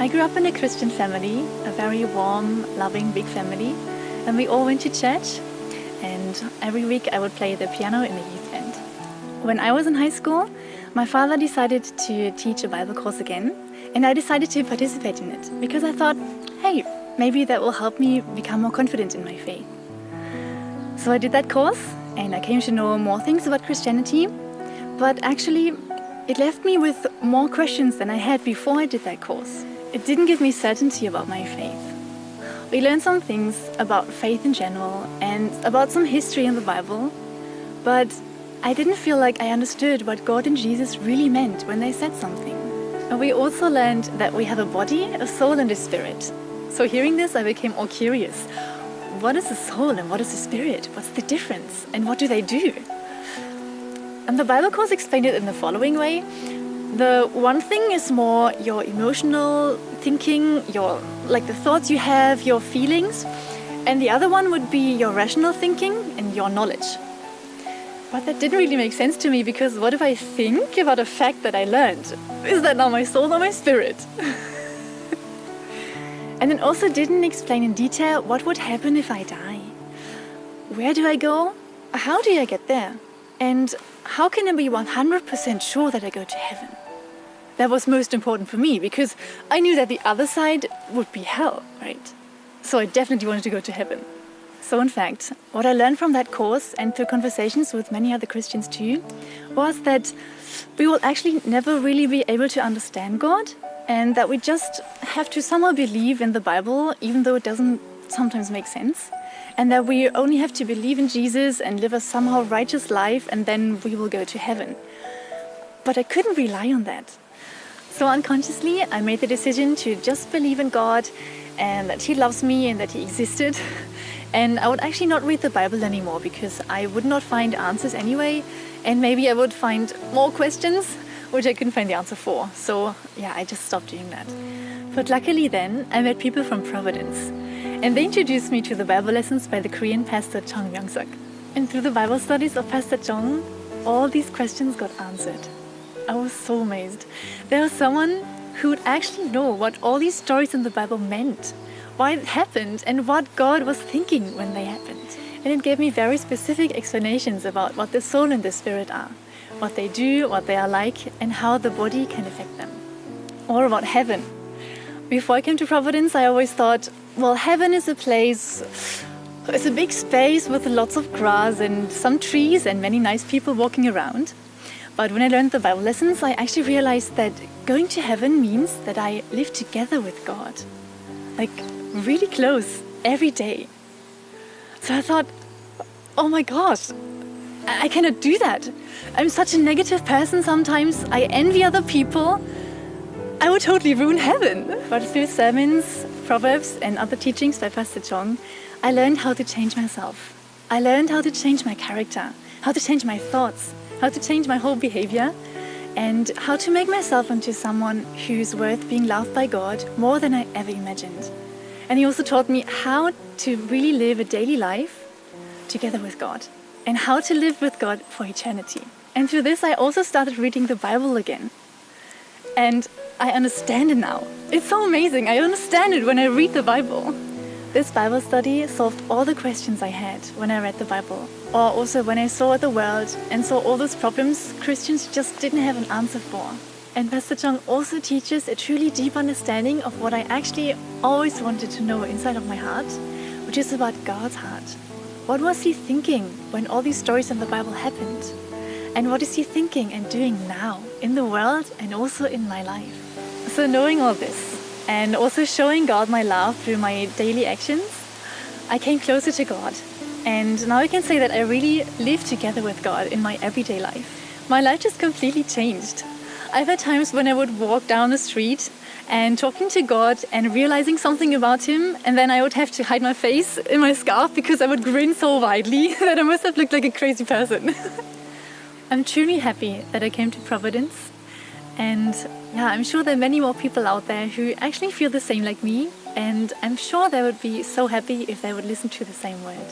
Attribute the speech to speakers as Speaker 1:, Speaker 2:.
Speaker 1: I grew up in a Christian family, a very warm, loving, big family, and we all went to church, and every week I would play the piano in the youth band. When I was in high school, my father decided to teach a Bible course again, and I decided to participate in it because I thought, hey, maybe that will help me become more confident in my faith. So I did that course, and I came to know more things about Christianity, but actually it left me with more questions than I had before I did that course. It didn't give me certainty about my faith. We learned some things about faith in general and about some history in the Bible, but I didn't feel like I understood what God and Jesus really meant when they said something. And we also learned that we have a body, a soul and a spirit. So hearing this, I became all curious. What is a soul and what is a spirit? What's the difference? And what do they do? And the Bible course explained it in the following way. The one thing is more your emotional thinking, the thoughts you have, your feelings. And the other one would be your rational thinking and your knowledge. But that didn't really make sense to me, because what if I think about a fact that I learned? Is that now my soul or my spirit? And it also didn't explain in detail what would happen if I die. Where do I go? How do I get there? And how can I be 100% sure that I go to heaven? That was most important for me, because I knew that the other side would be hell, right? So I definitely wanted to go to heaven. So in fact, what I learned from that course and through conversations with many other Christians too, was that we will actually never really be able to understand God, and that we just have to somehow believe in the Bible, even though it doesn't sometimes make sense, and that we only have to believe in Jesus and live a somehow righteous life, and then we will go to heaven. But I couldn't rely on that. So unconsciously, I made the decision to just believe in God, and that He loves me and that He existed. And I would actually not read the Bible anymore, because I would not find answers anyway, and maybe I would find more questions which I couldn't find the answer for. So yeah, I just stopped doing that. But luckily then, I met people from Providence, and they introduced me to the Bible lessons by the Korean pastor Jung Myung Seok. And through the Bible studies of Pastor Jung, all these questions got answered. I was so amazed. There was someone who would actually know what all these stories in the Bible meant, why it happened, and what God was thinking when they happened. And it gave me very specific explanations about what the soul and the spirit are, what they do, what they are like, and how the body can affect them. Or about heaven. Before I came to Providence, I always thought, well, heaven is a place, it's a big space with lots of grass and some trees and many nice people walking around. But when I learned the Bible lessons, I actually realized that going to heaven means that I live together with God. Like, really close, every day. So I thought, oh my gosh, I cannot do that. I'm such a negative person sometimes. I envy other people. I would totally ruin heaven. But through sermons, proverbs, and other teachings by Pastor Jung, I learned how to change myself. I learned how to change my character, how to change my thoughts, how to change my whole behavior, and how to make myself into someone who's worth being loved by God more than I ever imagined. And he also taught me how to really live a daily life together with God, and how to live with God for eternity. And through this, I also started reading the Bible again. And I understand it now. It's so amazing. I understand it when I read the Bible. This Bible study solved all the questions I had when I read the Bible, or also when I saw the world and saw all those problems Christians just didn't have an answer for. And Pastor Jung also teaches a truly deep understanding of what I actually always wanted to know inside of my heart, which is about God's heart. What was He thinking when all these stories in the Bible happened? And what is He thinking and doing now in the world and also in my life? So knowing all this, and also showing God my love through my daily actions, I came closer to God. And now I can say that I really live together with God in my everyday life. My life just completely changed. I've had times when I would walk down the street and talking to God and realizing something about Him, and then I would have to hide my face in my scarf because I would grin so widely that I must have looked like a crazy person. I'm truly happy that I came to Providence. And yeah, I'm sure there are many more people out there who actually feel the same like me, and I'm sure they would be so happy if they would listen to the same word.